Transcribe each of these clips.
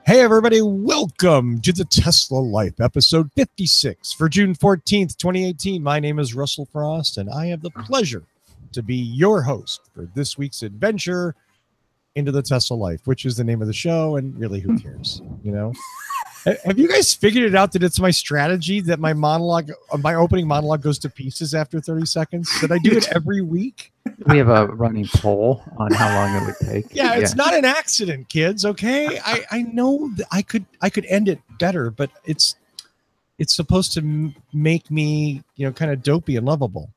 Hey, everybody. Welcome to the Tesla Life, episode 56 for June 14th, 2018. My name is Russell Frost, and I have the pleasure to be your host for this week's adventure into the Tesla Life, which is the name of the show, and really, who cares, you know? Have you guys figured it out that it's my strategy that my opening monologue goes to pieces after 30 seconds? That I do it every week? We have a running poll on how long it would take. Yeah, it's not an accident, kids. Okay, I know that I could end it better, but it's supposed to make me, you know, kind of dopey and lovable.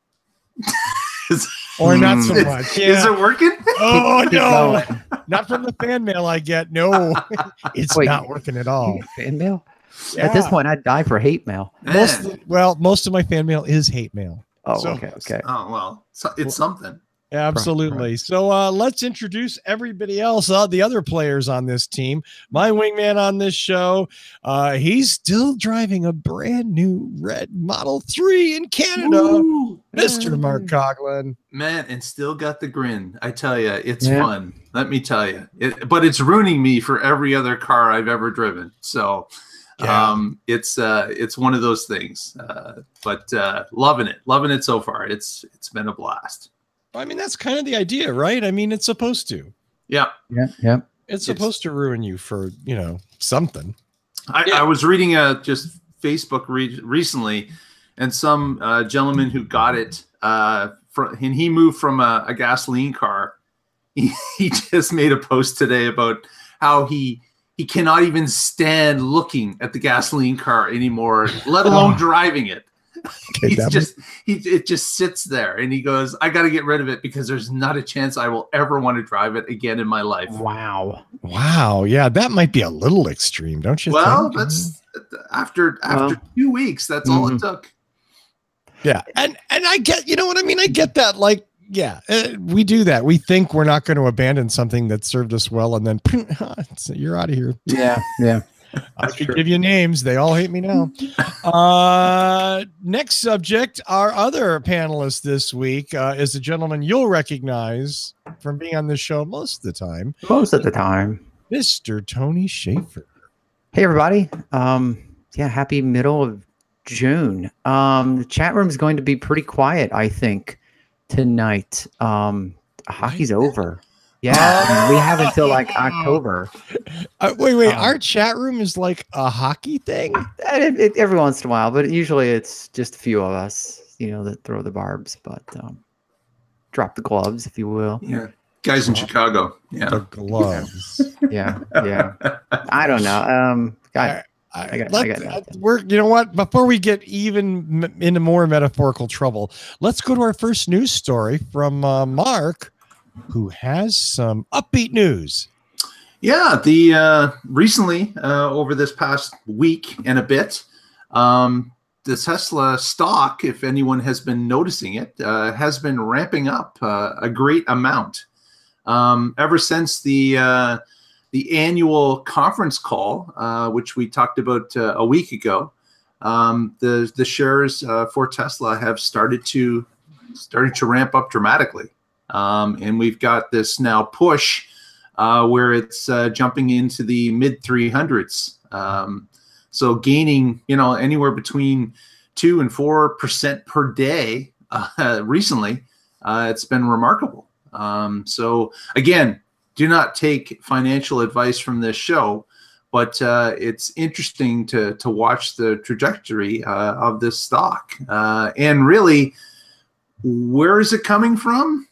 Or not so much. Yeah. Is it working? Oh, no. Not from the fan mail I get. No, it's not working at all. Fan mail? Yeah. At this point, I'd die for hate mail. Most of my fan mail is hate mail. Oh, So- okay. Oh, well, it's something. Absolutely. Right. So let's introduce everybody else, the other players on this team. My wingman on this show, he's still driving a brand new red Model 3 in Canada, Ooh, Mr. Mark Coughlan. man, and still got the grin. I tell you, it's fun. Let me tell you. But it's ruining me for every other car I've ever driven. So it's one of those things. But loving it so far. It's been a blast. I mean, that's kind of the idea, right? I mean, it's supposed to. Yeah. It's supposed to ruin you for, you know, something. I was reading just Facebook recently, and some gentleman who got it, and he moved from a gasoline car. He just made a post today about how he cannot even stand looking at the gasoline car anymore, let alone driving it. It just sits there, and he goes, I got to get rid of it because there's not a chance I will ever want to drive it again in my life. Wow. Yeah, that might be a little extreme, don't you think? Well, that's after 2 weeks, that's all it took. Yeah. And I get, you know what I mean? I get that. Like, yeah, we do that. We think we're not going to abandon something that served us well, and then you're out of here. Yeah. I could give you names. They all hate me now. Next subject, our other panelist this week is a gentleman you'll recognize from being on this show most of the time. Mr. Tony Schaefer. Hey, everybody. Happy middle of June. The chat room is going to be pretty quiet, I think, tonight. Hockey's over. Yeah, we have until like October. Wait. Our chat room is like a hockey thing? Every once in a while, but usually it's just a few of us, you know, that throw the barbs, but drop the gloves, if you will. Yeah, guys in Chicago. Yeah, the gloves. Yeah. I don't know. You know what? Before we get even into more metaphorical trouble, let's go to our first news story from Mark, who has some upbeat news. Yeah, the recently over this past week and a bit, the Tesla stock, if anyone has been noticing it, has been ramping up a great amount ever since the annual conference call, which we talked about a week ago. The shares for Tesla have started to ramp up dramatically. And we've got this now push where it's jumping into the mid 300s. So gaining, you know, anywhere between 2 and 4% per day recently. It's been remarkable. So again, do not take financial advice from this show, but it's interesting to watch the trajectory of this stock. And really, where is it coming from?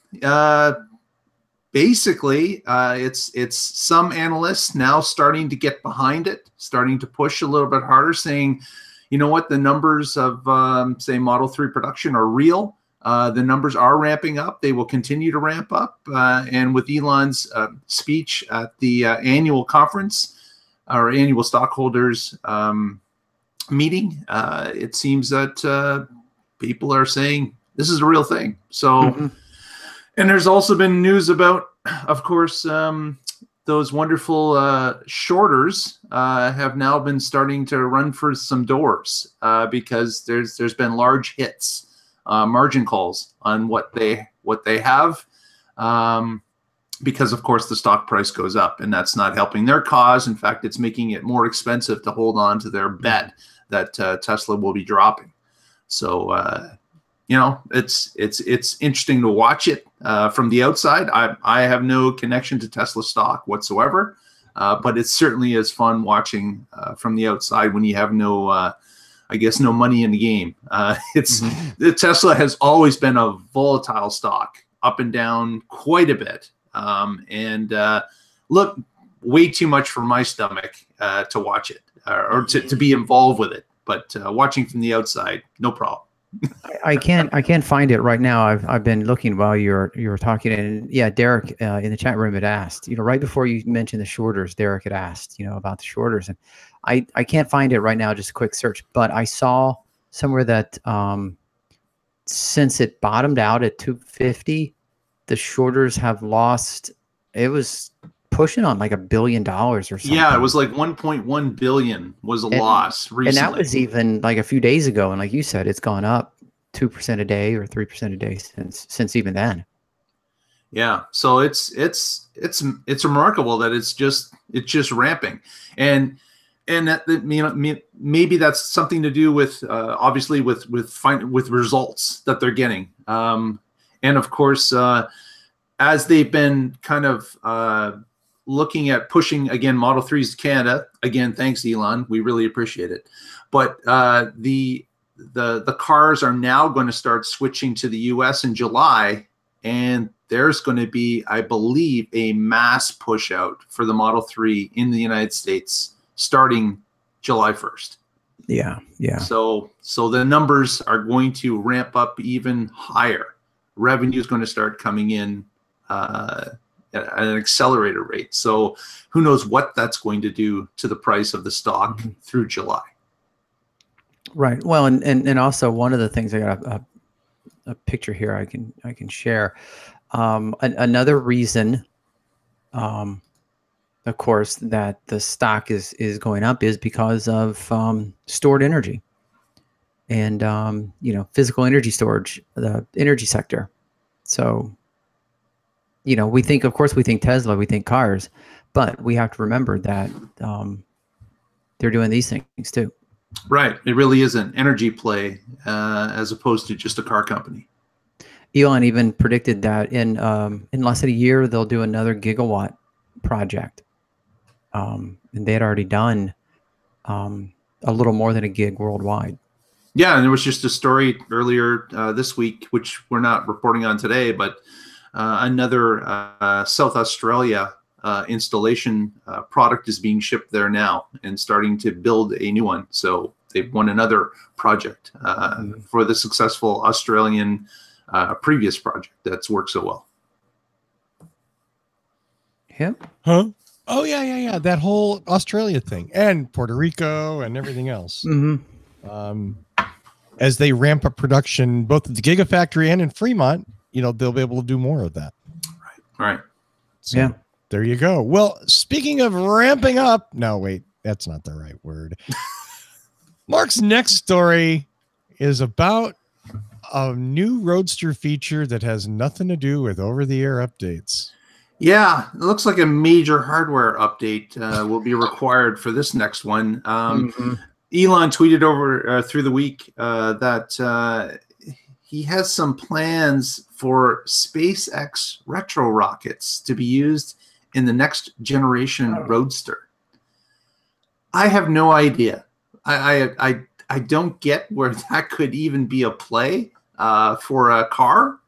Basically, it's some analysts now starting to get behind it, starting to push a little bit harder, saying, you know what, the numbers of say Model 3 production are real. The numbers are ramping up. They will continue to ramp up. And with Elon's speech at the annual conference, our annual stockholders meeting, it seems that people are saying this is a real thing. So. And there's also been news about, of course, those wonderful shorters have now been starting to run for some doors because there's been large hits, margin calls on what they have. because of course the stock price goes up, and that's not helping their cause. In fact, it's making it more expensive to hold on to their bet that Tesla will be dropping. So it's interesting to watch it from the outside. I have no connection to Tesla stock whatsoever, but it certainly is fun watching from the outside when you have no money in the game. The Tesla has always been a volatile stock, up and down quite a bit. Look, way too much for my stomach to watch it or to be involved with it. But watching from the outside, no problem. I can't find it right now. I've been looking while you were talking, and yeah, Derek in the chat room had asked, right before you mentioned the shorters, Derek had asked, about the shorters, and I can't find it right now. Just a quick search, but I saw somewhere that since it bottomed out at 250, the shorters have lost. It was pushing on like $1 billion or something. Yeah, it was like 1.1 billion was a loss recently. And that was even like a few days ago. And like you said, it's gone up 2% a day or 3% a day since even then. Yeah, so it's remarkable that it's just ramping, and that, maybe that's something to do with obviously with results that they're getting, and of course as they've been kind of looking at pushing again Model 3s to Canada. Again, thanks Elon, we really appreciate it. But the cars are now going to start switching to the US in July, and there's going to be, I believe, a mass push out for the Model 3 in the United States starting July 1st. Yeah. So the numbers are going to ramp up even higher. Revenue is going to start coming in at an accelerated rate. So who knows what that's going to do to the price of the stock through July. Right. Well, and also one of the things, I got a picture here I can share. Another reason, of course, that the stock is going up is because of stored energy and physical energy storage, the energy sector. So we think Tesla, we think cars, but we have to remember that they're doing these things too. Right. It really is an energy play as opposed to just a car company. Elon even predicted that in less than a year, they'll do another gigawatt project. And they had already done a little more than a gig worldwide. Yeah, and there was just a story earlier this week, which we're not reporting on today, but another South Australia installation product is being shipped there now and starting to build a new one. So they've won another project for the successful Australian previous project that's worked so well. Yeah. Huh? Oh, yeah. That whole Australia thing and Puerto Rico and everything else. As they ramp up production, both at the Gigafactory and in Fremont, they'll be able to do more of that. Right. So, yeah. There you go. Well, speaking of ramping up, no, wait, that's not the right word. Mark's next story is about a new Roadster feature that has nothing to do with over-the-air updates. Yeah, it looks like a major hardware update will be required for this next one. Elon tweeted over through the week that he has some plans for SpaceX retro rockets to be used in the next generation Roadster. I have no idea. I don't get where that could even be a play for a car.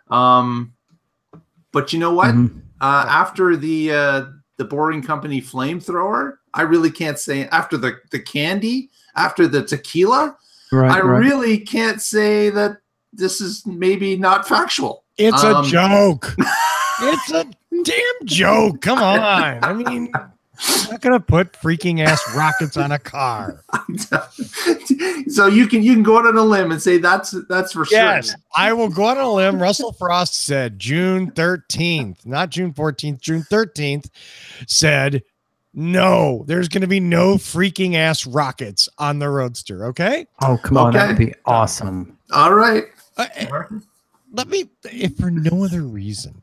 But you know what? After the Boring Company flamethrower, I really can't say, after the candy, after the tequila, I really can't say that this is maybe not factual. It's a joke. It's a damn joke. Come on. I mean, I'm not gonna put freaking ass rockets on a car. So you can go out on a limb and say that's for sure. Yes, I will go out on a limb. Russell Frost said June 13th, not June 14th, June 13th, said no, there's going to be no freaking ass rockets on the Roadster. Okay. Oh, come on. That would be awesome. All right. Let me, if for no other reason,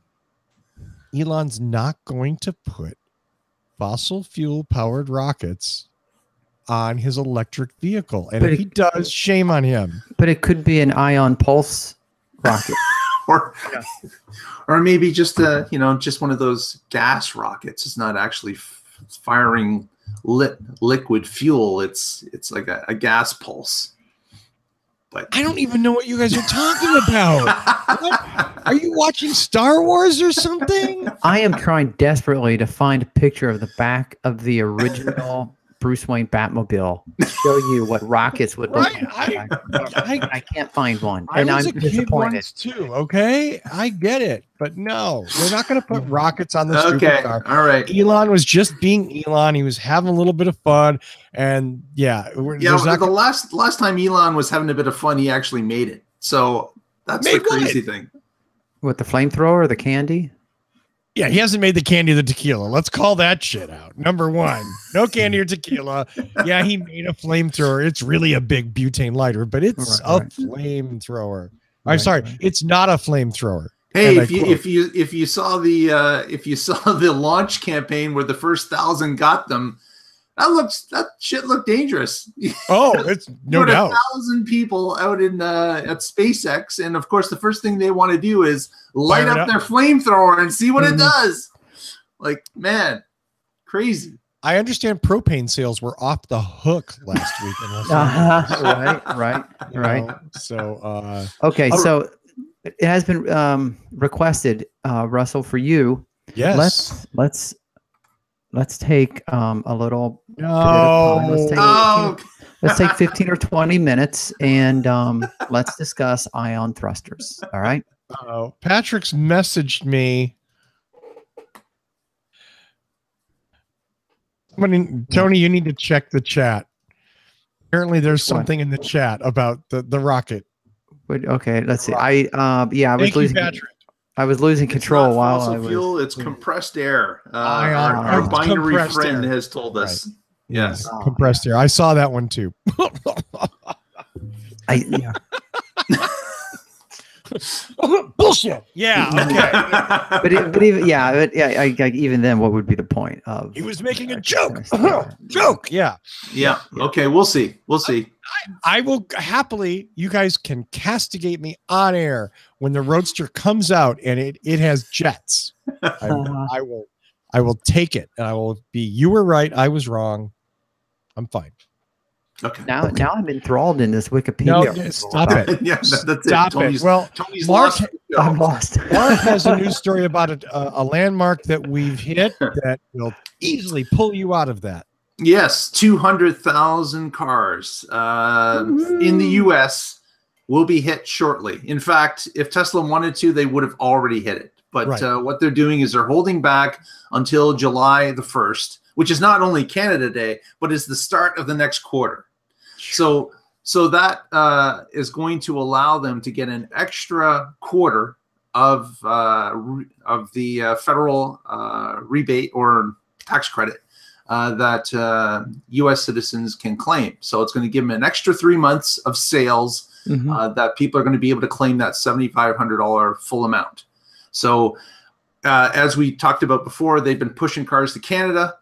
Elon's not going to put fossil fuel powered rockets on his electric vehicle. And if he does, shame on him. But it could be an ion pulse rocket. or maybe just just one of those gas rockets. It's not actually firing liquid fuel. It's like a gas pulse. But I don't even know what you guys are talking about. What? Are you watching Star Wars or something? I am trying desperately to find a picture of the back of the original Bruce Wayne Batmobile to show you what rockets would look like. I can't find one, and I'm disappointed. Once too. Okay, I get it, but no, they're not going to put rockets on the okay. car. All right. Elon was just being Elon. He was having a little bit of fun, and the last time Elon was having a bit of fun, he actually made it. So that's the crazy thing. With the flamethrower or the candy? Yeah, he hasn't made the candy or the tequila. Let's call that shit out. Number one, no candy or tequila. Yeah, he made a flamethrower. It's really a big butane lighter, but it's a flamethrower. I'm sorry, it's not a flamethrower. Hey, if you saw the launch campaign where the first 1,000 got them, that shit looked dangerous. Oh, it's no doubt. 1,000 people out at SpaceX, and of course, the first thing they want to do is light up their flamethrower and see what it does. Like, man, crazy. I understand propane sales were off the hook last week. Right. So, okay, so it has been requested, Russell, for you. Yes. Let's take a little bit of time. Let's take 15 or 20 minutes and let's discuss ion thrusters. All right. Patrick's messaged me. Tony, you need to check the chat. Apparently, there's something in the chat about the rocket. Okay, let's see. I was losing control while I was. Fuel, it's compressed air. Our binary friend has told us. Right. Yes, compressed air. I saw that one too. Bullshit. Yeah. Okay. Even then, what would be the point of? He was making a joke. Joke. Yeah. Okay. We'll see. I will happily. You guys can castigate me on air when the Roadster comes out and it has jets. I will take it and I will be. You were right. I was wrong. I'm fine. Okay. Now I'm enthralled in this Wikipedia. No, stop it. Yeah, that's stop it. Well, Tony's I'm lost. Mark has a news story about a landmark that we've hit that will easily pull you out of that. Yes, 200,000 cars in the U.S. will be hit shortly. In fact, if Tesla wanted to, they would have already hit it. But what they're doing is they're holding back until July the 1st, which is not only Canada Day, but is the start of the next quarter. So that is going to allow them to get an extra quarter of the federal rebate or tax credit that U.S. citizens can claim. So it's going to give them an extra 3 months of sales that people are going to be able to claim that $7,500 full amount. So as we talked about before, they've been pushing cars to Canada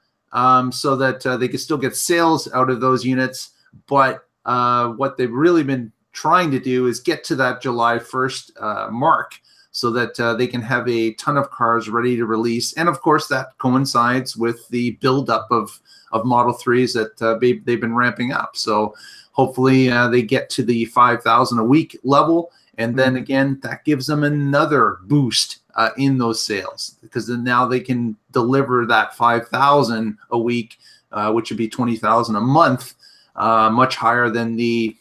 so that they can still get sales out of those units. But what they've really been trying to do is get to that July 1st mark so that they can have a ton of cars ready to release. And of course, that coincides with the buildup of Model 3s that they've been ramping up. So hopefully they get to the 5,000 a week level. And then again, that gives them another boost in those sales, because then now they can deliver that 5,000 a week, which would be 20,000 a month, much higher than the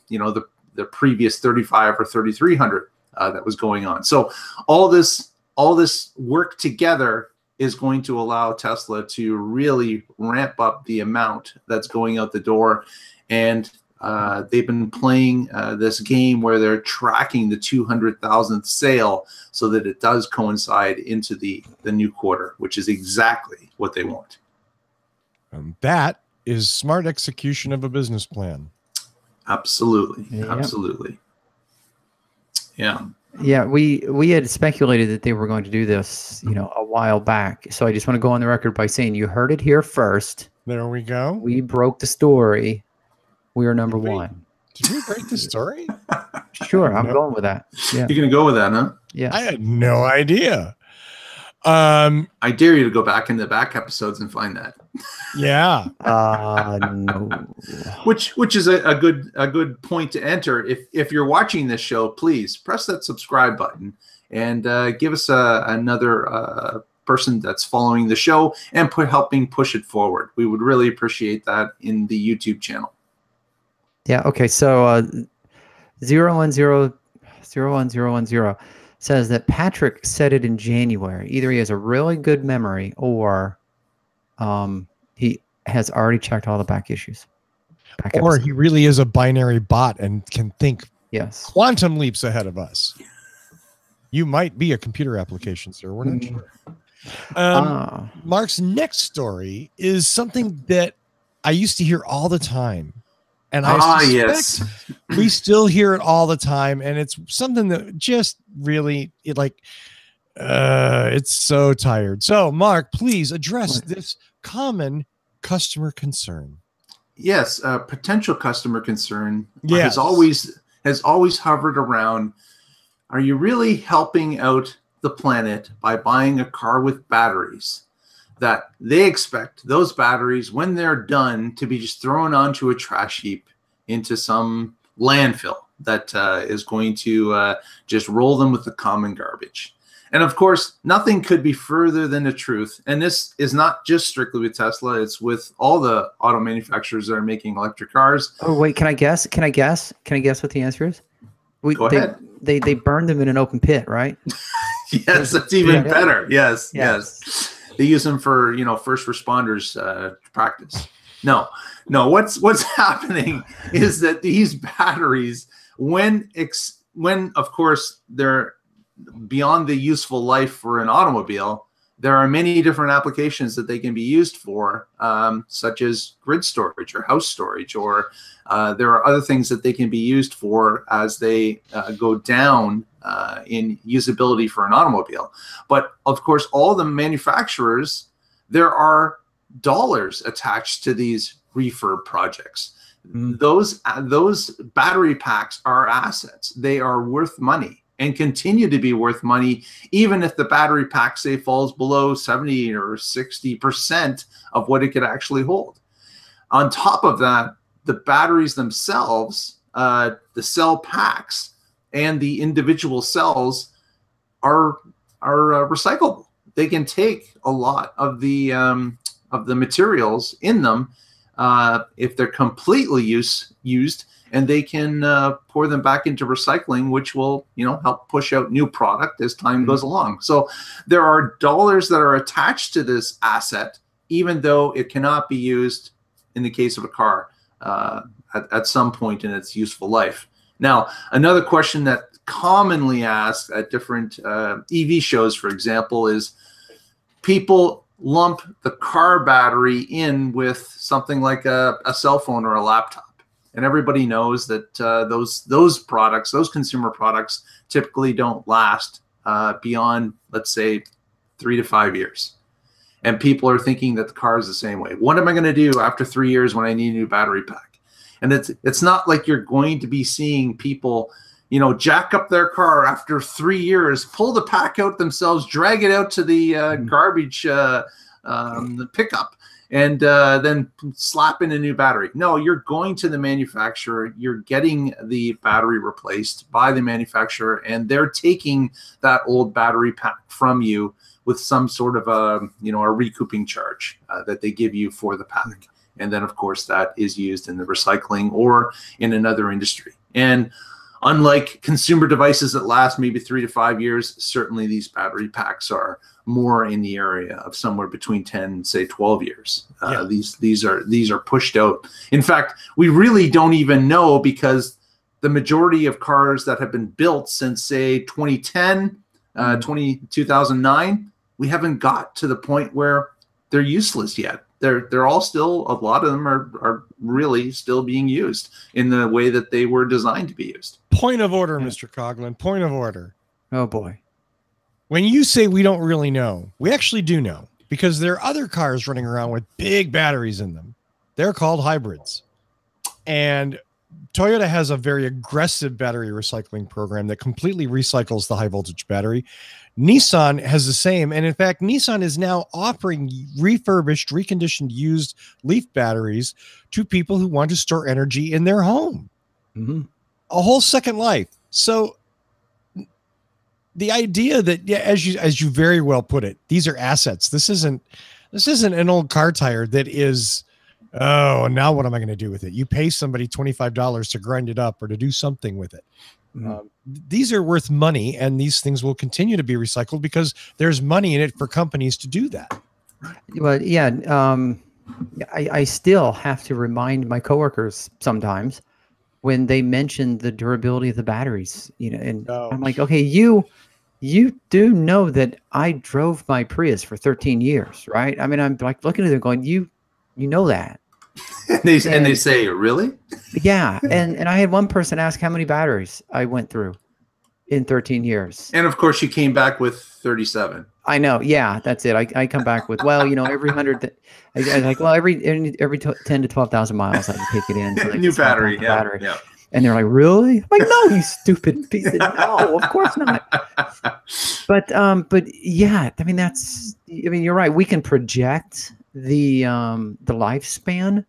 previous 35 or 3,300 that was going on. So all this work together is going to allow Tesla to really ramp up the amount that's going out the door. And they've been playing this game where they're tracking the 200,000th sale so that it does coincide into the new quarter, which is exactly what they want. And that is smart execution of a business plan. Absolutely. Absolutely. Yeah. Yeah, we had speculated that they were going to do this, a while back. So I just want to go on the record by saying you heard it here first. There we go. We broke the story. We are number one. Did we break the story? Sure, I'm going with that. Yeah. You're going to go with that, huh? Yeah. I had no idea. I dare you to go back in the back episodes and find that. Yeah. No. Which is a good point to enter. If you're watching this show, please press that subscribe button and give us another person that's following the show and helping push it forward. We would really appreciate that in the YouTube channel. Yeah. Okay. So 010 says that Patrick said it in January. Either he has a really good memory or he has already checked all the back issues. Or he really is a binary bot and can think quantum leaps ahead of us. You might be a computer application, sir. We're not sure. Mark's next story is something that I used to hear all the time. And I suspect we still hear it all the time. And it's something that just really, it's so tired. So, Mark, please address this common customer concern. Yes, potential customer concern has always hovered around. Are you really helping out the planet by buying a car with batteries that they expect those batteries, when they're done, to be just thrown onto a trash heap into some landfill that is going to just roll them with the common garbage? And of course, nothing could be further than the truth. And this is not just strictly with Tesla. It's with all the auto manufacturers that are making electric cars. Oh, wait, can I guess? Can I guess what the answer is? Go ahead. They burn them in an open pit, right? Yes, that's even better. Yes. They use them for, first responders practice. No. What's happening is that these batteries, when of course they're beyond the useful life for an automobile, there are many different applications that they can be used for, such as grid storage or house storage, or there are other things that they can be used for as they go down in usability for an automobile. But of course, all the manufacturers, there are dollars attached to these refurb projects. Those battery packs are assets. They are worth money and continue to be worth money, even if the battery pack, say, falls below 70 or 60% of what it could actually hold. On top of that, the batteries themselves, the cell packs, and the individual cells are recyclable. They can take a lot of the materials in them if they're completely used. And they can pour them back into recycling, which will, help push out new product as time goes along. So there are dollars that are attached to this asset, even though it cannot be used in the case of a car at some point in its useful life. Now, another question that commonly asked at different EV shows, for example, is people lump the car battery in with something like a cell phone or a laptop. And everybody knows that those products, those consumer products, typically don't last beyond, let's say, 3 to 5 years. And people are thinking that the car is the same way. What am I going to do after 3 years when I need a new battery pack? And it's not like you're going to be seeing people, jack up their car after 3 years, pull the pack out themselves, drag it out to the garbage the pickup, and then slap in a new battery. No, you're going to the manufacturer, you're getting the battery replaced by the manufacturer, and they're taking that old battery pack from you with some sort of a recouping charge that they give you for the pack. And then, of course, that is used in the recycling or in another industry. And unlike consumer devices that last maybe 3 to 5 years, certainly these battery packs are more in the area of somewhere between 10 and say 12 years. These are pushed out. In fact, we really don't even know, because the majority of cars that have been built since say 2010, 2009, we haven't got to the point where they're useless yet. They're all still, a lot of them are really still being used in the way that they were designed to be used. Point of order, Mr. Coughlan. Point of order. Oh boy. When you say we don't really know, we actually do know, because there are other cars running around with big batteries in them. They're called hybrids. And Toyota has a very aggressive battery recycling program that completely recycles the high voltage battery. Nissan has the same. And in fact, Nissan is now offering refurbished, reconditioned, used Leaf batteries to people who want to store energy in their home. Mm-hmm. A whole second life. So the idea that, yeah, as you very well put it, these are assets. This isn't an old car tire that is, oh, now what am I going to do with it? You pay somebody $25 to grind it up or to do something with it. Mm-hmm. These are worth money, and these things will continue to be recycled because there's money in it for companies to do that. Well, yeah. I still have to remind my coworkers sometimes when they mention the durability of the batteries, and I'm like, okay, you do know that I drove my Prius for 13 years, right? I mean, I'm like looking at them going, you know that. And they say, really? Yeah. And I had one person ask how many batteries I went through in 13 years. And of course you came back with 37. I know. Yeah, that's it. I come back with, well, every 100, I like, well, every 10 to 12,000 miles, I can take it in. So New battery. Yeah. And they're like, really? I'm like, no, you stupid piece of, no, of course not. But yeah, I mean, you're right. We can project the lifespan,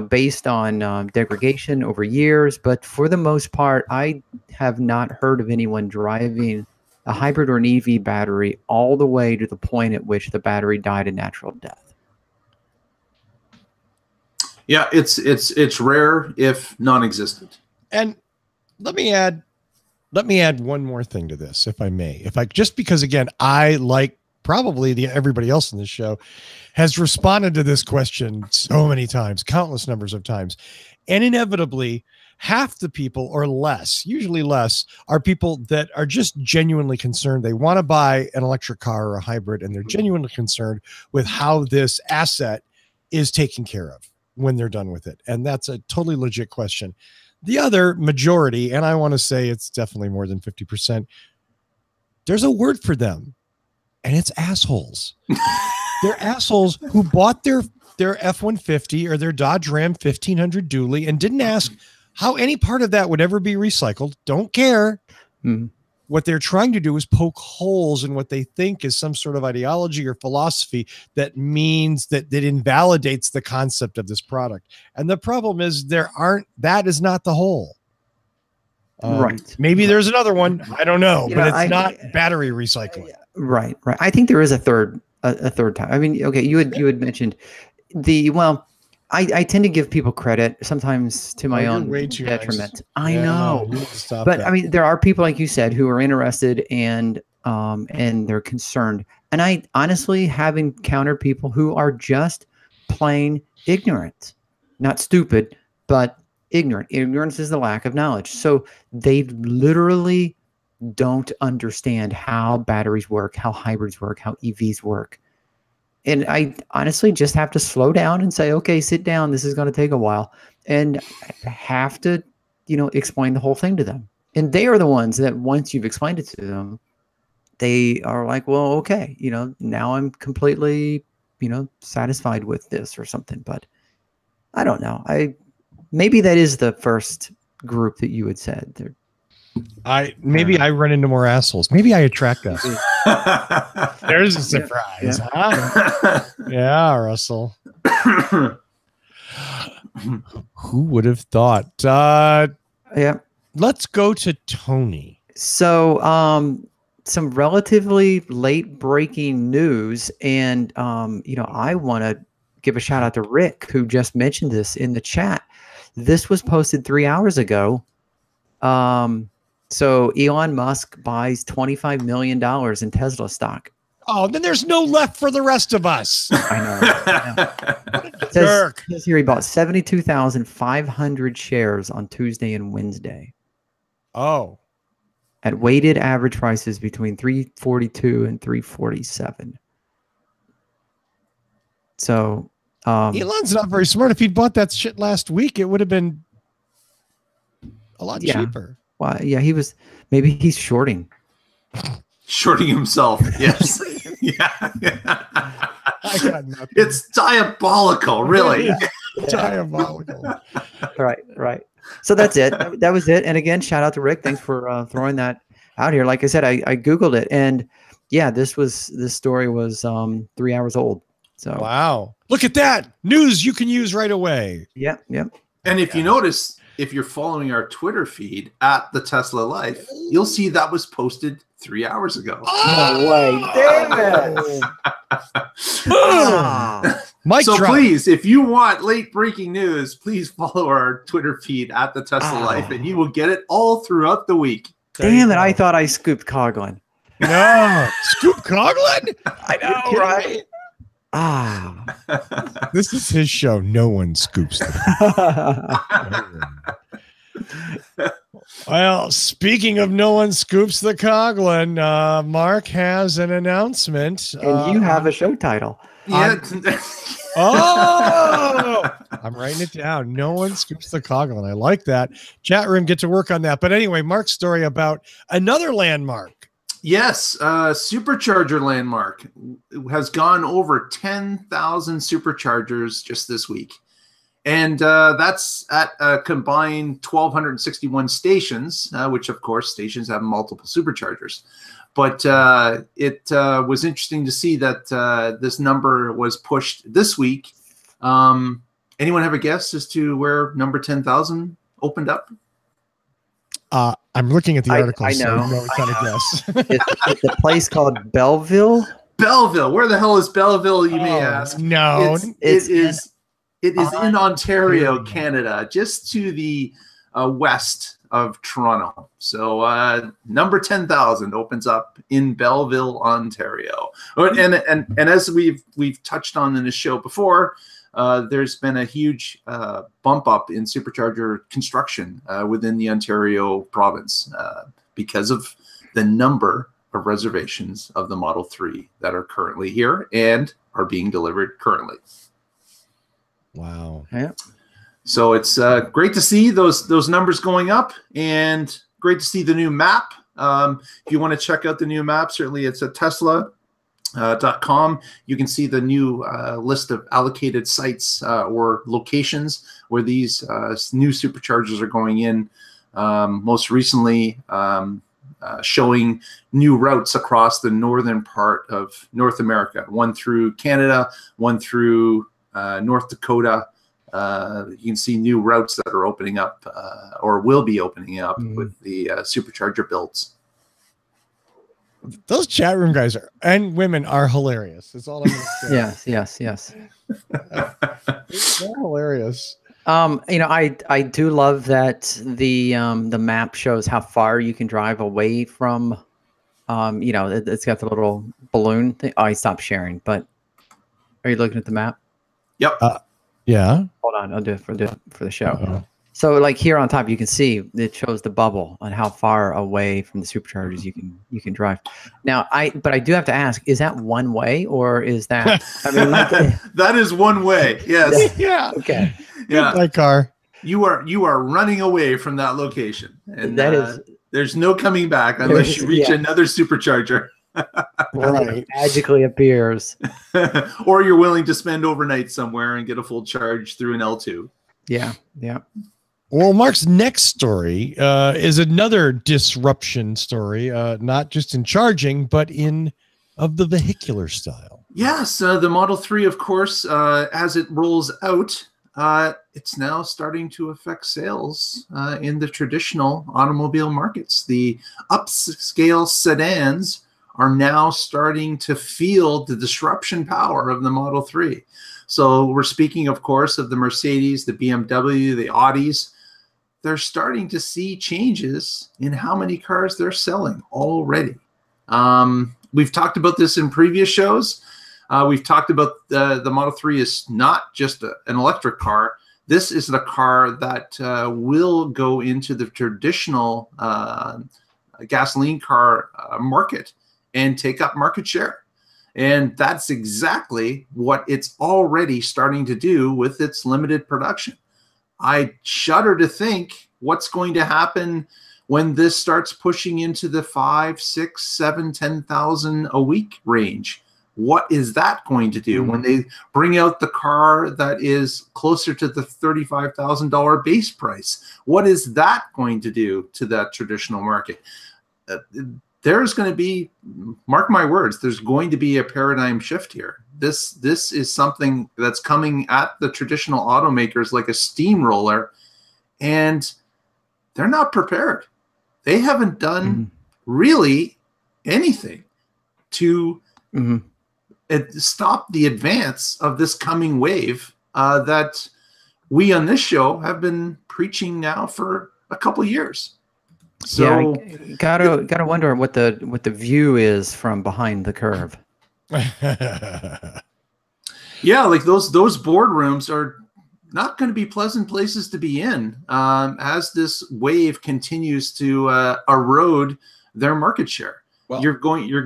based on degradation over years. But for the most part, I have not heard of anyone driving a hybrid or an EV battery all the way to the point at which the battery died a natural death. Yeah, it's rare if non-existent. And let me add one more thing to this, if I may. Just because, again, I, like probably everybody else in this show, has responded to this question so many times, countless numbers of times, and inevitably half the people, or less, usually less, are people that are just genuinely concerned. They want to buy an electric car or a hybrid, and they're genuinely concerned with how this asset is taken care of when they're done with it. And that's a totally legit question. The other majority, and I want to say it's definitely more than 50%, there's a word for them, and it's assholes. They're assholes who bought their F-150 or their Dodge Ram 1500 dually and didn't ask how any part of that would ever be recycled. Don't care. What they're trying to do is poke holes in what they think is some sort of ideology or philosophy that means that invalidates the concept of this product. And the problem is that is not the whole. Right. Maybe there's another one. I don't know, but it's not battery recycling. Right. I think there is a third time. I mean, okay, you had mentioned I tend to give people credit sometimes to my own detriment. Nice. I know, but that. I mean, there are people, like you said, who are interested and they're concerned. And I honestly have encountered people who are just plain ignorant, not stupid, but ignorant. Ignorance is the lack of knowledge. So they literally don't understand how batteries work, how hybrids work, how EVs work. And I honestly just have to slow down and say, okay, sit down. This is going to take a while. And I have to, explain the whole thing to them. And they are the ones that once you've explained it to them, they are like, well, okay, now I'm completely, satisfied with this or something. But I don't know. Maybe that is the first group that you had said. I run into more assholes. Maybe I attract us. There's a surprise, huh? Yeah, Russell. Who would have thought? Yeah. Let's go to Tony. So, some relatively late breaking news, and I want to give a shout out to Rick, who just mentioned this in the chat. This was posted 3 hours ago. So Elon Musk buys $25 million in Tesla stock. Oh, then there's no left for the rest of us. I know. It says here he bought 72,500 shares on Tuesday and Wednesday. Oh. At weighted average prices between 342 and 347. So Elon's not very smart. If he'd bought that shit last week, it would have been a lot cheaper. Well, yeah, maybe he's shorting. Shorting himself. Yes. Yeah. I got nothing. It's diabolical, really. Diabolical. Right. So that's it. That was it. And again, shout out to Rick. Thanks for throwing that out here. Like I said, I Googled it, and yeah, this story was 3 hours old. So Wow. Look at that. News you can use right away. Yep. And if you notice, if you're following our Twitter feed at the Tesla Life, you'll see that was posted 3 hours ago. No way. Damn it. Mike So drop. please, if you want late breaking news, please follow our Twitter feed at the Tesla Life, and you will get it all throughout the week. Damn it. I thought I scooped Coughlan. No. Scoop Coughlan? I know, right? Ah. This is his show. No one scoops Well, speaking of no one scoops the Coughlan, Mark has an announcement. And you have a show title. Yeah. Oh, I'm writing it down. No one scoops the Coughlan. I like that. Chat room, get to work on that. But anyway, Mark's story about another landmark. Yes, supercharger landmark has gone over 10,000 superchargers just this week. And that's at a combined 1,261 stations, which, of course, stations have multiple superchargers. But it was interesting to see that this number was pushed this week. Anyone have a guess as to where number 10,000 opened up? I'm looking at the article. I know. So it's not a guess. It's a place called Belleville. Belleville. Where the hell is Belleville, you may ask? No. It is in Ontario, Canada, just to the west of Toronto. So number 10,000 opens up in Belleville, Ontario. And as we've touched on in the show before, there's been a huge bump up in supercharger construction within the Ontario province because of the number of reservations of the Model 3 that are currently here and are being delivered currently. Wow. Yeah. So it's great to see those numbers going up, and great to see the new map. If you want to check out the new map, certainly it's at tesla.com. You can see the new list of allocated sites or locations where these new superchargers are going in. Most recently, showing new routes across the northern part of North America, one through Canada, one through North Dakota. You can see new routes that are opening up or will be opening up with the supercharger builds. Those chat room guys and women are hilarious. That's all I'm going to say. Yes. They're hilarious. I do love that the map shows how far you can drive away from, it's got the little balloon thing. Oh, I stopped sharing, but are you looking at the map? Yep. Yeah. Hold on, I'll do it for the show. Uh-oh. So, like here on top, you can see it shows the bubble on how far away from the superchargers you can drive. Now, I do have to ask: is that one way, or is that? I mean, that is one way. Yes. Yeah. Okay. Yeah. My car. You are running away from that location, and that is. There's no coming back unless you reach another supercharger. Right. Magically appears. Or you're willing to spend overnight somewhere and get a full charge through an L2. Yeah. Well, Mark's next story is another disruption story, not just in charging, but of the vehicular style. Yes, the Model 3, of course, as it rolls out, it's now starting to affect sales in the traditional automobile markets. The upscale sedans are now starting to feel the disruption power of the Model 3. So we're speaking, of course, of the Mercedes, the BMW, the Audis. They're starting to see changes in how many cars they're selling already. We've talked about this in previous shows. We've talked about the Model 3 is not just an electric car. This is the car that will go into the traditional gasoline car market and take up market share. And that's exactly what it's already starting to do with its limited production. I shudder to think what's going to happen when this starts pushing into the 5, 6, 7, 10,000 a week range? What is that going to do when they bring out the car that is closer to the $35,000 base price? What is that going to do to that traditional market? There's going to be, mark my words, there's going to be a paradigm shift here. This is something that's coming at the traditional automakers like a steamroller, and they're not prepared. They haven't done really anything to stop the advance of this coming wave that we on this show have been preaching now for a couple of years. So yeah, gotta wonder what the view is from behind the curve. Yeah, like those boardrooms are not going to be pleasant places to be in as this wave continues to erode their market share. Well, you're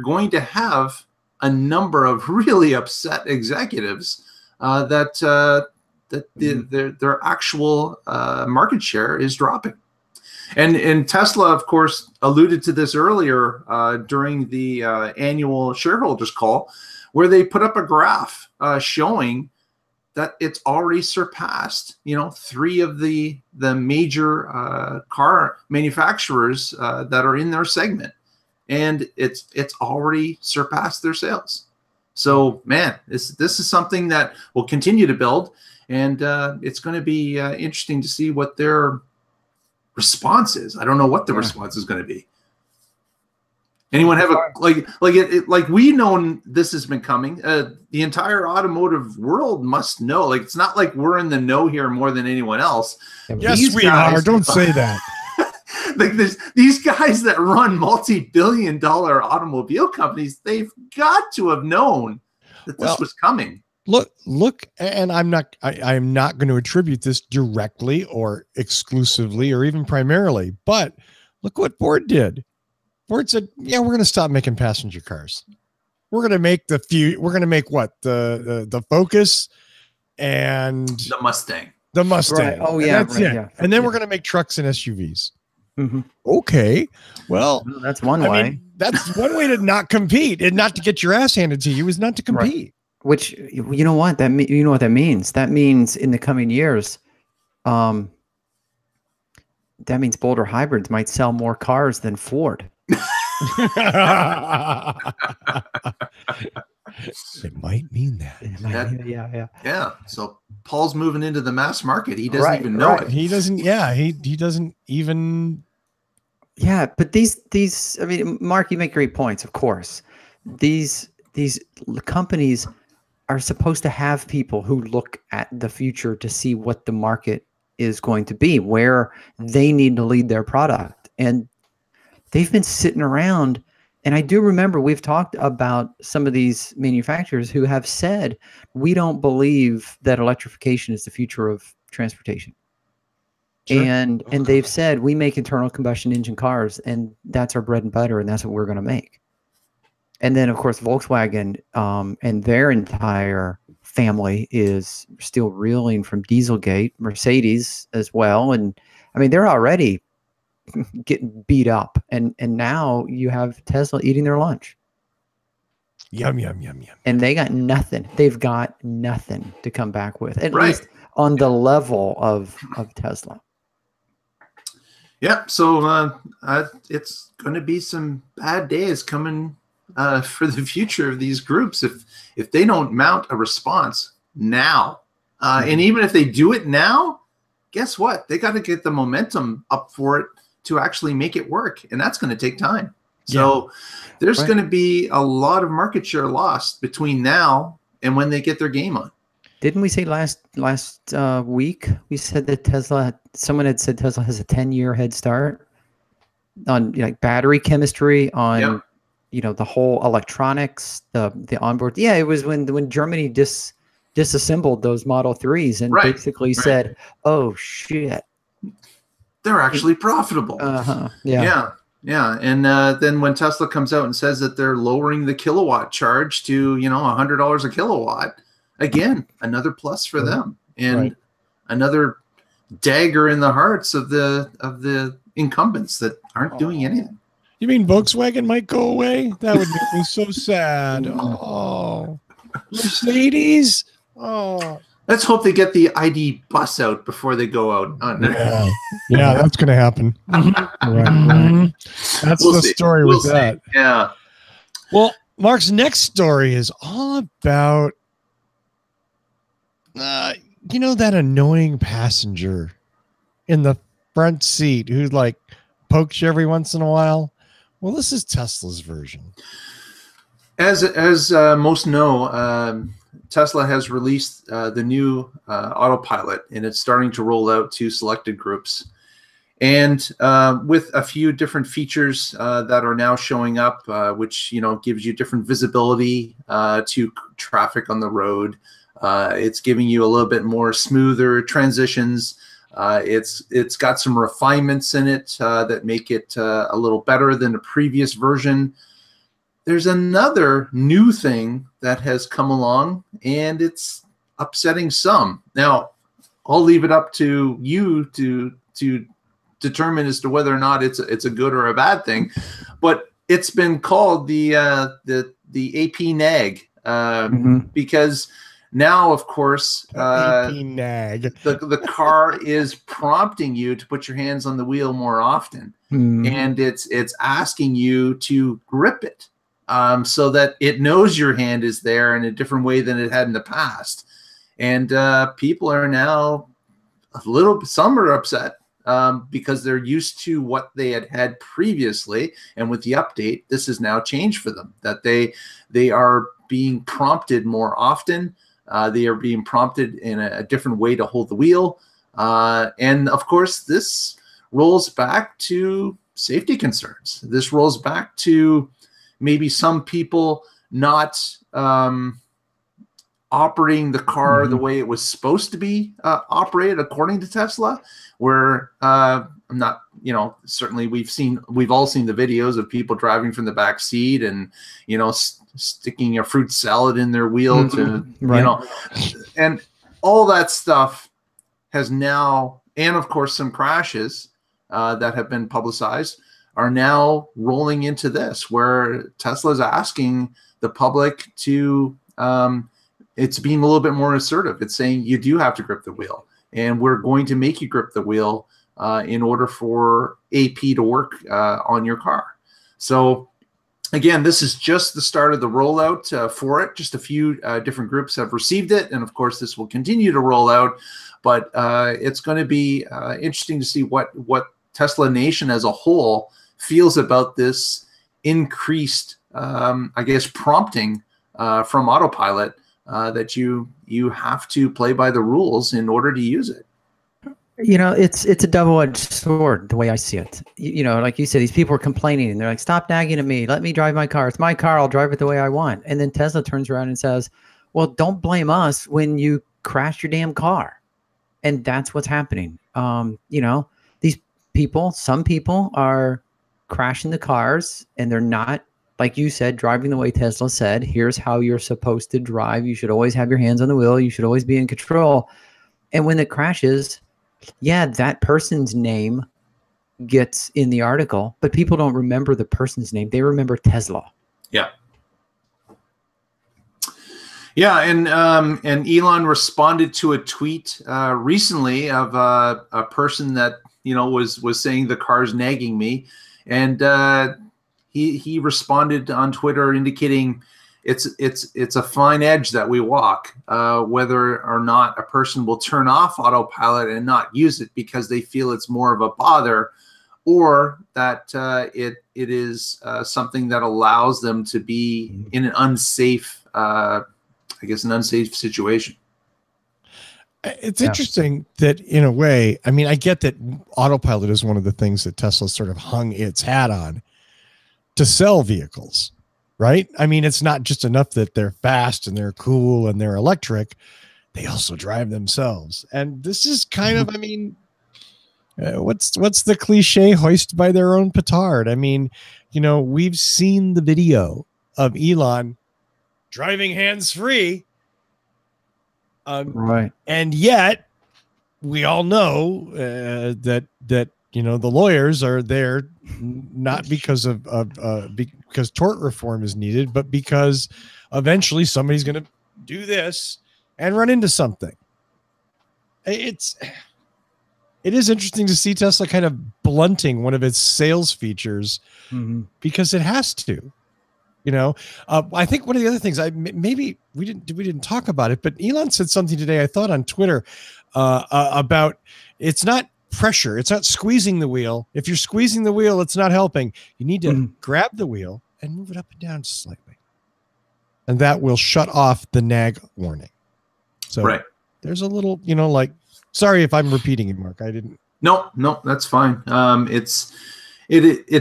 going to have a number of really upset executives that their actual market share is dropping. And Tesla, of course, alluded to this earlier during the annual shareholders call, where they put up a graph showing that it's already surpassed, 3 of the major car manufacturers that are in their segment, and it's already surpassed their sales. So, man, this is something that will continue to build, and it's going to be interesting to see what their response is. I don't know what the response is going to be. Anyone have like we know this has been coming. The entire automotive world must know. Like, it's not like we're in the know here more than anyone else. Yes, we are. Don't say that. Like, these guys that run multi-billion-dollar automobile companies, they've got to have known that this was coming. Look, and I'm not going to attribute this directly or exclusively or even primarily, but look what Ford did. Ford said, "Yeah, we're going to stop making passenger cars. We're going to make we're going to make what the Focus and the Mustang. Right. Oh yeah, that's it. Yeah. And then we're going to make trucks and SUVs." Okay, well, that's one way. That's one way to not compete and not to get your ass handed to you is not to compete. Right. Which, you know what that means? That means in the coming years, that means Boulder hybrids might sell more cars than Ford. It might mean that. Yeah. So Paul's moving into the mass market. He doesn't even know it. He doesn't. Yeah. He doesn't even. Yeah. But these. I mean, Mark, you make great points. Of course, these companies are supposed to have people who look at the future to see what the market is going to be, where they need to lead their product, and they've been sitting around. And I do remember we've talked about some of these manufacturers who have said, we don't believe that electrification is the future of transportation. Sure. And they've said, we make internal combustion engine cars, and that's our bread and butter, and that's what we're going to make. And then, of course, Volkswagen and their entire family is still reeling from Dieselgate, Mercedes as well. And I mean, they're already getting beat up, and now you have Tesla eating their lunch. Yum, yum, yum, yum. And they got nothing. They've got nothing to come back with, at least on the level of Tesla. Yeah, so it's going to be some bad days coming for the future of these groups if they don't mount a response now. And even if they do it now, guess what? They got to get the momentum up for it to actually make it work, and that's going to take time. So there's going to be a lot of market share lost between now and when they get their game on. Didn't we say last week, we said that someone had said Tesla has a 10-year head start on battery chemistry, on the whole electronics, the onboard. Yeah, it was when Germany disassembled those Model 3s and basically said, "Oh shit, they're actually profitable." Yeah. And then when Tesla comes out and says that they're lowering the kilowatt charge to $100 a kilowatt, again, another plus for them, and another dagger in the hearts of the incumbents that aren't doing anything. You mean Volkswagen might go away? That would make me so sad. Oh, Mercedes. Oh, let's hope they get the ID bus out before they go out. Yeah, that's going to happen. Right. That's the story with that. Yeah. Well, Mark's next story is all about, that annoying passenger in the front seat who like pokes you every once in a while. Well, this is Tesla's version. As most know, Tesla has released the new autopilot, and it's starting to roll out to selected groups. And with a few different features that are now showing up, which gives you different visibility to traffic on the road. It's giving you a little bit more smoother transitions. It's got some refinements in it that make it a little better than the previous version. There's another new thing that has come along, and it's upsetting some. Now, I'll leave it up to you to determine as to whether or not it's a good or a bad thing. But it's been called the AP nag because now, of course, the car is prompting you to put your hands on the wheel more often, and it's asking you to grip it so that it knows your hand is there in a different way than it had in the past. And people are now some are upset because they're used to what they had previously, and with the update, this has now changed for them. That they are being prompted more often. They are being prompted in a different way to hold the wheel. And of course, this rolls back to safety concerns. This rolls back to maybe some people not operating the car the way it was supposed to be operated according to Tesla, where I'm not, certainly we've all seen the videos of people driving from the back seat and, sticking a fruit salad in their wheel to, and all that stuff has now, and of course some crashes that have been publicized are now rolling into this, where Tesla is asking the public to, it's being a little bit more assertive. It's saying you do have to grip the wheel, and we're going to make you grip the wheel in order for AP to work on your car. So again, this is just the start of the rollout for it. Just a few different groups have received it, and of course this will continue to roll out, but it's going to be interesting to see what Tesla Nation as a whole feels about this increased, prompting from autopilot that you have to play by the rules in order to use it. It's a double-edged sword, the way I see it. Like you said, these people are complaining, and they're like, stop nagging at me. Let me drive my car. It's my car. I'll drive it the way I want. And then Tesla turns around and says, well, don't blame us when you crash your damn car. And that's what's happening. These people, some people are crashing the cars, and they're not, like you said, driving the way Tesla said. Here's how you're supposed to drive. You should always have your hands on the wheel. You should always be in control. And when it crashes, yeah, that person's name gets in the article, but people don't remember the person's name. They remember Tesla. Yeah. Yeah, and Elon responded to a tweet recently of a person that was saying the car's nagging me, and he responded on Twitter indicating it's a fine edge that we walk, whether or not a person will turn off autopilot and not use it because they feel it's more of a bother, or that it is something that allows them to be in an unsafe, an unsafe situation. It's interesting that, in a way, I mean, I get that autopilot is one of the things that Tesla sort of hung its hat on to sell vehicles. Right? I mean, it's not just enough that they're fast and they're cool and they're electric. They also drive themselves. And this is kind of, I mean, what's the cliche? Hoist by their own petard. I mean, we've seen the video of Elon driving hands-free. Right. And yet we all know that the lawyers are there not because because tort reform is needed, but because eventually somebody's going to do this and run into something. It is interesting to see Tesla kind of blunting one of its sales features because it has to. I think one of the other things maybe we didn't talk about it, but Elon said something today, I thought on Twitter, about it's not pressure. It's not squeezing the wheel. If you're squeezing the wheel, it's not helping. You need to grab the wheel and move it up and down slightly. And that will shut off the nag warning. So there's a little, sorry if I'm repeating it, Mark. I didn't. No, that's fine. It's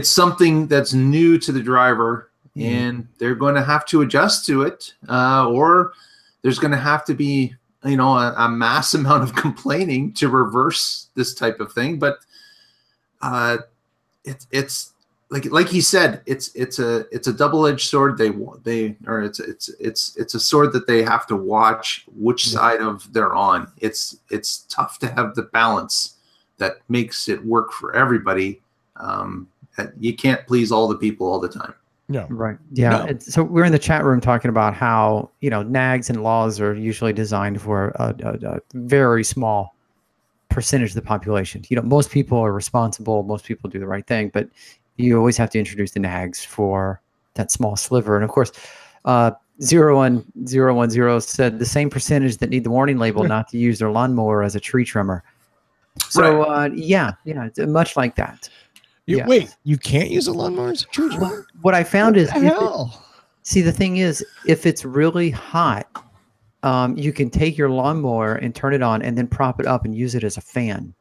something that's new to the driver. And they're going to have to adjust to it, or there's going to have to be, a mass amount of complaining to reverse this type of thing. But it's like he said, it's a double-edged sword. It's a sword that they have to watch which side of they're on. It's tough to have the balance that makes it work for everybody. You can't please all the people all the time. No. Right. Yeah. No. So we're in the chat room talking about how, nags and laws are usually designed for a very small percentage of the population. Most people are responsible. Most people do the right thing, but you always have to introduce the nags for that small sliver. And of course, 01010 said the same percentage that need the warning label not to use their lawnmower as a tree trimmer. So it's much like that. Wait, you can't use a lawnmower as a tree trimmer? What I found is, the thing is, if it's really hot, you can take your lawnmower and turn it on and then prop it up and use it as a fan.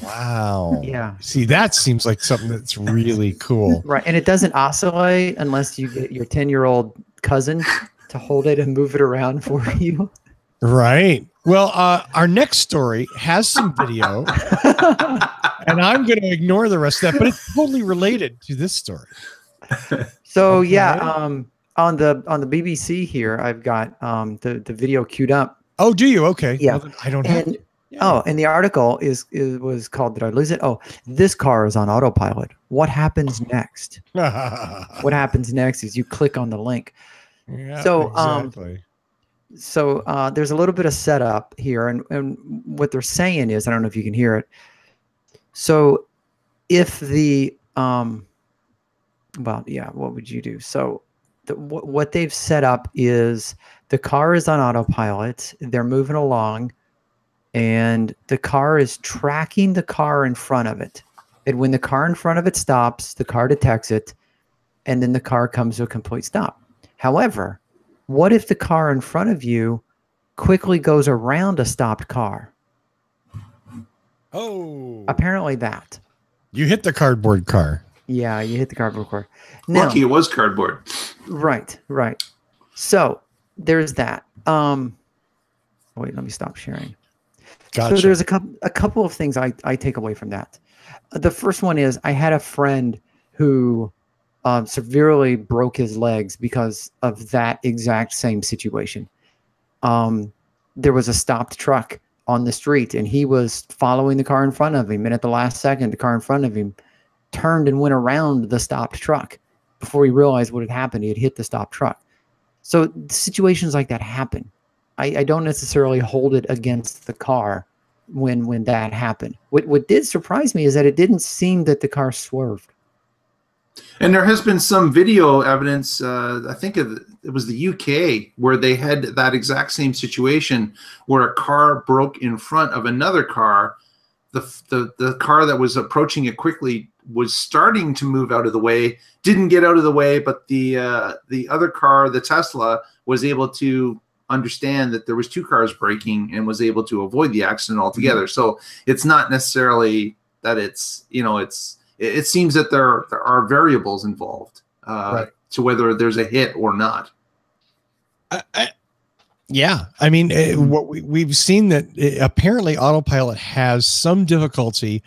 Wow. Yeah. See, that seems like something that's really cool. Right. And it doesn't oscillate unless you get your 10-year-old cousin to hold it and move it around for you. Right. Well, our next story has some video, and I'm going to ignore the rest of that, but it's totally related to this story. So on the BBC here, I've got the video queued up. Oh, do you? Okay. Yeah. Well, I don't have. And the article was called, did I lose it? Oh, this car is on autopilot. What happens next? What happens next is you click on the link. Yeah, so exactly. So there's a little bit of setup here, and what they're saying is, I don't know if you can hear it. So if the what would you do? So what they've set up is the car is on autopilot. They're moving along, and the car is tracking the car in front of it. And when the car in front of it stops, the car detects it, and then the car comes to a complete stop. However, what if the car in front of you quickly goes around a stopped car? Oh. Apparently that. You hit the cardboard car. Yeah, you hit the cardboard car. Now, lucky it was cardboard. Right. So there's that. Wait, let me stop sharing. Gotcha. So there's a couple of things I take away from that. The first one is I had a friend who severely broke his legs because of that exact same situation. There was a stopped truck on the street, and he was following the car in front of him. And at the last second, the car in front of him turned and went around the stopped truck. Before he realized what had happened, he had hit the stopped truck. So situations like that happen. I don't necessarily hold it against the car when that happened. What did surprise me is that it didn't seem that the car swerved. And there has been some video evidence, I think it was the UK, where they had that exact same situation where a car broke in front of another car. The car that was approaching it quickly was starting to move out of the way, didn't get out of the way, but the other car, the Tesla, was able to understand that there was two cars braking and was able to avoid the accident altogether. So it's not necessarily that it seems that there are variables involved to whether there's a hit or not. Yeah. I mean, what we've seen that apparently autopilot has some difficulty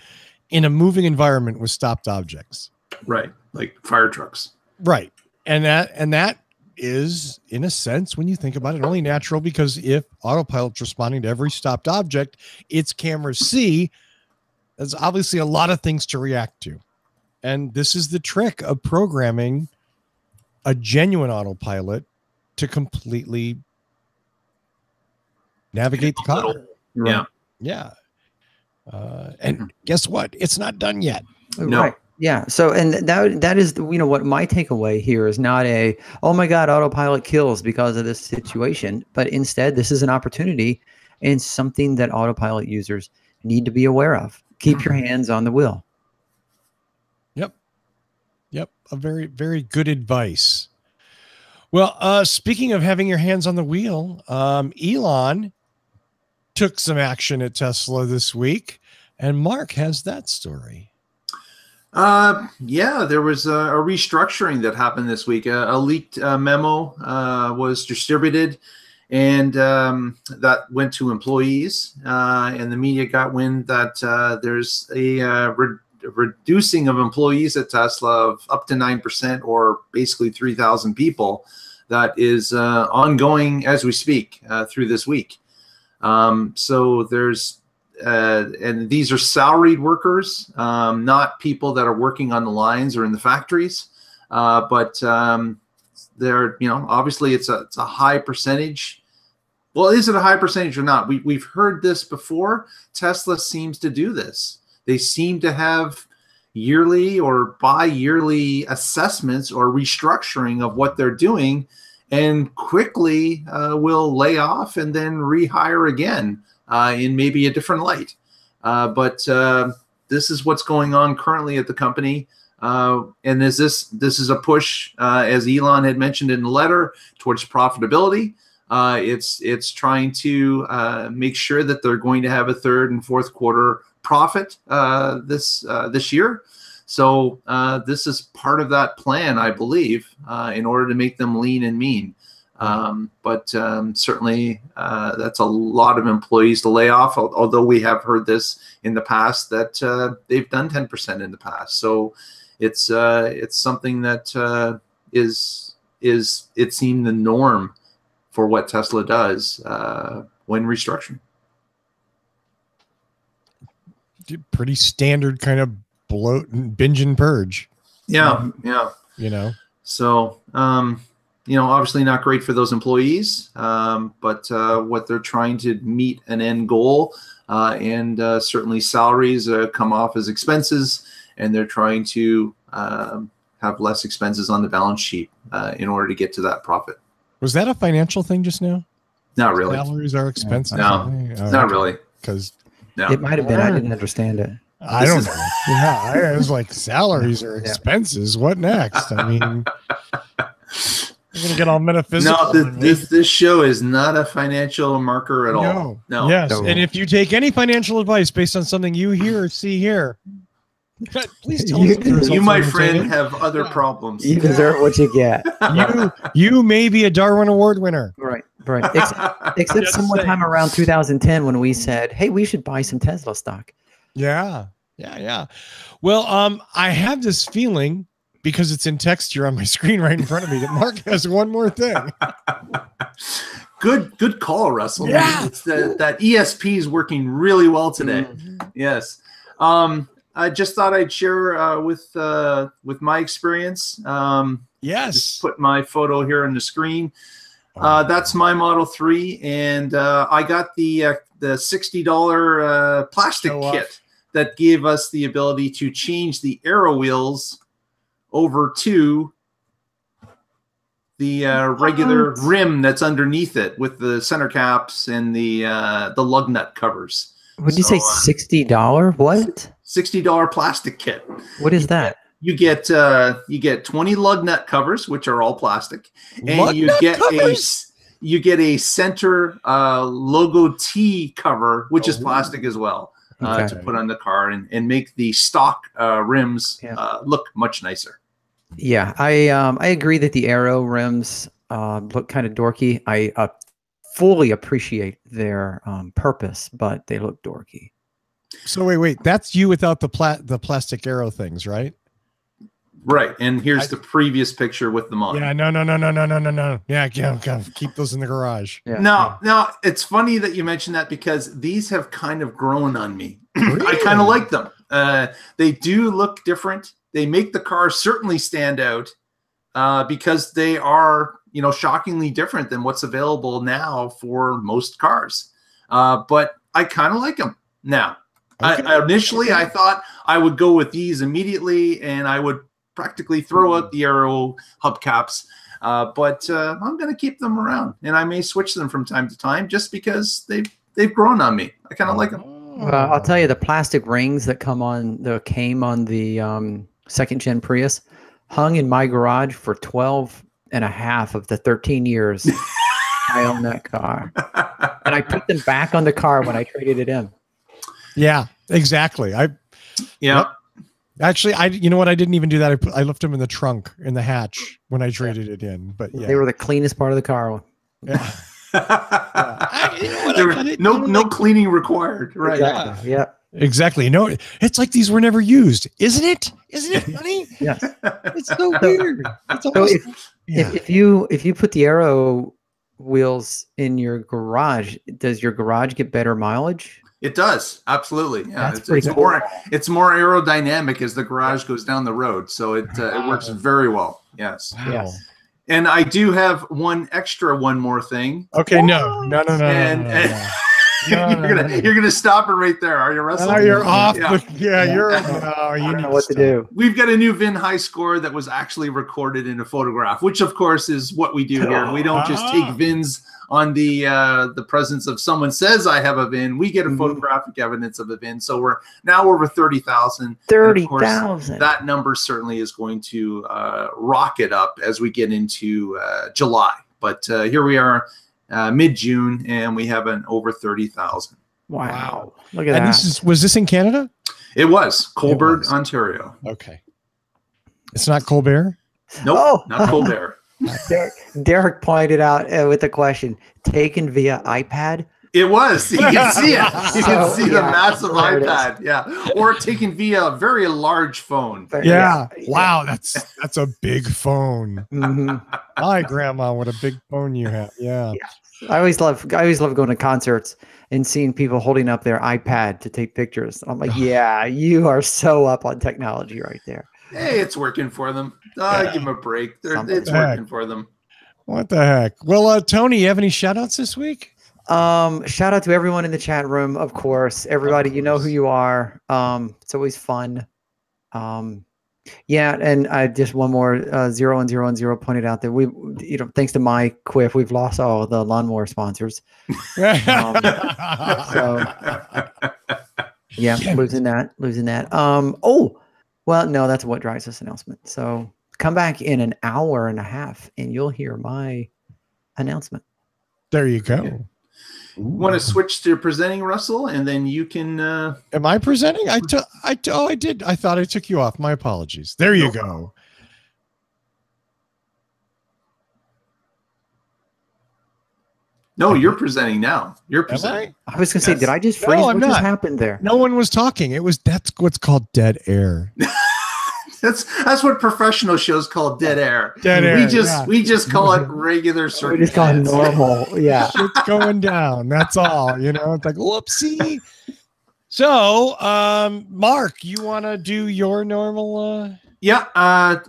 in a moving environment with stopped objects. Right. Like fire trucks. Right. And that is, in a sense, when you think about it, only natural, because if autopilot's responding to every stopped object its cameras see, there's obviously a lot of things to react to. And this is the trick of programming a genuine autopilot to completely navigate the car. Yeah. Yeah. And guess what? It's not done yet. No. Right. Yeah. So, and that is, what my takeaway here is not a, oh my God, autopilot kills because of this situation, but instead this is an opportunity and something that autopilot users need to be aware of. Keep your hands on the wheel. Yep. A very, very good advice. Well, speaking of having your hands on the wheel, Elon took some action at Tesla this week, and Mark has that story. Yeah, there was a restructuring that happened this week. A leaked memo was distributed, and that went to employees, and the media got wind that there's a reducing of employees at Tesla of up to 9%, or basically 3,000 people, that is ongoing as we speak through this week. So there's and these are salaried workers, not people that are working on the lines or in the factories, but they're, obviously it's a high percentage. Well, is it a high percentage or not? We've heard this before. Tesla seems to do this. They seem to have yearly or bi-yearly assessments or restructuring of what they're doing, and quickly will lay off and then rehire again in maybe a different light. But this is what's going on currently at the company. And this is a push, as Elon had mentioned in the letter, towards profitability. It's trying to make sure that they're going to have a third and fourth quarter profit this year. So this is part of that plan, I believe, in order to make them lean and mean. But certainly that's a lot of employees to lay off, although we have heard this in the past that they've done 10% in the past. So it's something that is it seemed the norm for what Tesla does when restructuring. Pretty standard kind of bloat and binge and purge. Yeah. So obviously not great for those employees, but what they're trying to meet an end goal, and certainly salaries come off as expenses, and they're trying to have less expenses on the balance sheet in order to get to that profit. Was that a financial thing just now? Not really. Salaries are expensive. No, not really. Because it might have been. I didn't understand it. I don't know. Yeah, I was like, salaries are expenses. What next? I mean, I'm gonna get all metaphysical. No, this show is not a financial marker at all. No. Yes, and if you take any financial advice based on something you hear or see here, please tell us. You, my friend, have other problems. You deserve what you get. You may be a Darwin Award winner. Right. Except sometime around 2010 when we said, "Hey, we should buy some Tesla stock." Yeah. Well, I have this feeling, because it's in text here on my screen right in front of me, that Mark has one more thing. Good call, Russell. Yeah. It's that ESP is working really well today. Mm-hmm. Yes. I just thought I'd share with my experience. Yes. Just put my photo here on the screen. That's my Model 3, and I got the $60 plastic kit that gave us the ability to change the aero wheels over to the regular rim that's underneath it, with the center caps and the lug nut covers. What did you say? $60? What? $60 plastic kit. What is that? You get 20 lug nut covers, which are all plastic, and you get a center logo T cover, which is plastic as well, to put on the car and make the stock rims look much nicer. Yeah, I agree that the aero rims look kind of dorky. I fully appreciate their purpose, but they look dorky. So wait, that's you without the plastic arrow things, right? Right, and here's the previous picture with them on. Yeah, no. Yeah, keep those in the garage. Yeah. Now, it's funny that you mentioned that because these have kind of grown on me. Really? I kind of like them. They do look different. They make the car certainly stand out because they are, shockingly different than what's available now for most cars. But I kind of like them now. Okay. Initially, I thought I would go with these immediately, and I would practically throw out the Aero hubcaps. But I'm going to keep them around, and I may switch them from time to time just because they've grown on me. I kind of like them. I'll tell you, the plastic rings that came on the second gen Prius hung in my garage for 12 and a half of the 13 years I owned that car, and I put them back on the car when I traded it in. Yeah, exactly. Actually, you know what? I didn't even do that. I left them in the trunk, in the hatch when I traded it in. But yeah, They were the cleanest part of the car. yeah. No cleaning required. Right. Exactly. Yeah. Exactly. No, it's like these were never used, isn't it? Isn't it funny? Yes. It's so weird. It's So almost, if you put the Aero wheels in your garage, does your garage get better mileage? It does, absolutely. Yeah, That's pretty cool. It's more aerodynamic as the garage goes down the road, so it works very well. Yes. wow. Yes. And I do have one more thing. Okay, no. You're gonna stop it right there. Are you, Russell? Oh, you're off. Yeah. You're. I You don't need know what to stop. do. We've got a new VIN high score that was actually recorded in a photograph, which of course is what we do here. We don't just take VINs on the presence of someone says I have a VIN. We get a photographic evidence of a VIN. So we're now over 30,000. 30,000. That number certainly is going to rocket up as we get into July. But here we are, mid-June, and we have an over 30,000. Wow. Look at And that. was this in Canada? It was Colbert, It was. Ontario. Okay. It's not Colbert. Nope, Oh. not Colbert. Derek pointed out with the question, taken via iPad. It was. You can see it. You can see the yeah, massive there it is. iPad. Yeah. Or taken via a very large phone. Yeah. Wow. That's a big phone. Mhm. Hi, Grandma. What a big phone you have. Yeah. I always love going to concerts and seeing people holding up their iPad to take pictures. I'm like, yeah, you are so up on technology right there. Hey, it's working for them. Give them a break. It's Heck. working for them. What the heck? Well, Tony, you have any shout outs this week? Shout out to everyone in the chat room, of course. Everybody, you know who you are. It's always fun. Yeah, and I just one more 0100 pointed out that we, thanks to my quiff, we've lost all the lawnmower sponsors. So yeah, losing that. Oh, well, no, that's what drives this announcement. So come back in an hour and a half, and you'll hear my announcement. There you go. Want to switch to presenting, Russell, and then you can. Am I presenting? I did. I thought I took you off. My apologies. There you go. No, you're presenting now. You're presenting. I was going to say, did I just freeze? No, I'm what just not. happened there? No one was talking. That's what's called dead air. That's what professional shows call dead air. Dead air. We just call it regular We circumstance. just call it normal. Yeah. Shit's going down. That's all. It's like whoopsie. So, Mark, you want to do your normal? Yeah,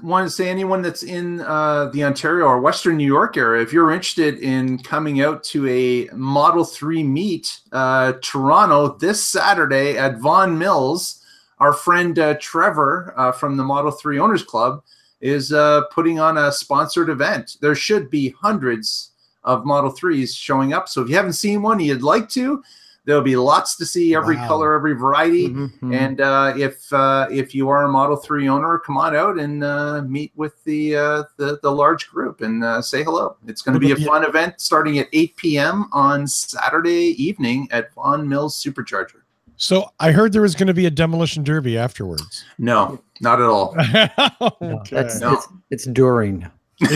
want to say anyone that's in the Ontario or Western New York area, if you're interested in coming out to a Model 3 meet, Toronto this Saturday at Vaughan Mills, our friend Trevor from the Model 3 Owners Club is putting on a sponsored event. There should be hundreds of Model 3s showing up. So if you haven't seen one, you'd like to, there'll be lots to see, every color, every variety. Mm-hmm. And if you are a Model 3 owner, come on out and meet with the large group and say hello. It's going to be a fun event starting at 8 p.m. on Saturday evening at Vaughan Mills Supercharger. So I heard there was going to be a demolition derby afterwards. No, not at all. Okay. It's during. I'm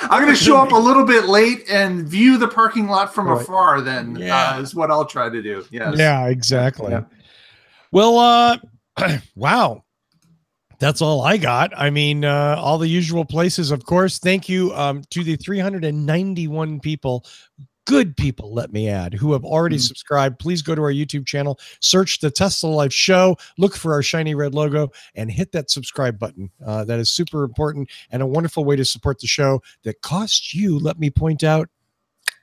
going to show up a little bit late and view the parking lot from afar. Then is what I'll try to do. Yes. Yeah, exactly. Yeah. Well, wow. That's all I got. I mean, all the usual places, of course. Thank you to the 391 people, good people, let me add, who have already subscribed. Please go to our YouTube channel, search the Tesla Life Show, look for our shiny red logo, and hit that subscribe button. That is super important and a wonderful way to support the show that costs you, let me point out,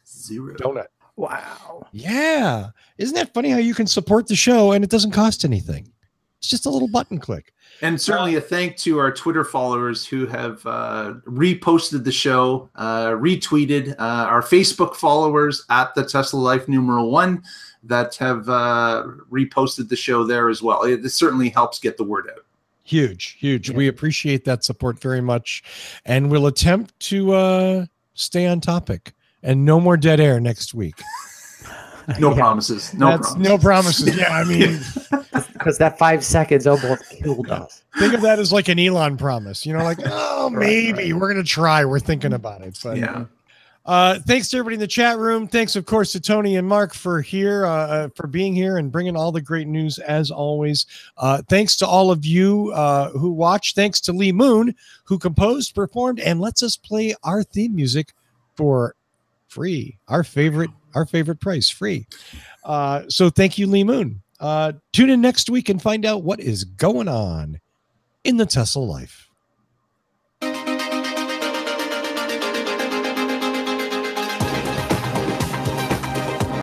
$0. donut. Wow. Yeah. Isn't that funny how you can support the show and it doesn't cost anything? It's just a little button click. And certainly a thank to our Twitter followers who have reposted the show, retweeted, our Facebook followers at the Tesla Life #1 that have reposted the show there as well. It certainly helps get the word out. Huge. Yeah. We appreciate that support very much. And we'll attempt to stay on topic and no more dead air next week. No promises. No promises. Yeah, I mean, because that 5 seconds almost killed us. think of that as like an Elon promise, like, oh, maybe we're going to try. We're thinking about it. But yeah. Thanks to everybody in the chat room. Thanks, of course, to Tony and Mark for being here and bringing all the great news as always. Thanks to all of you who watch. Thanks to Lee Moon, who composed, performed, and lets us play our theme music for free. Our favorite price, free. So thank you, Lee Moon. Tune in next week and find out what is going on in the Tesla life.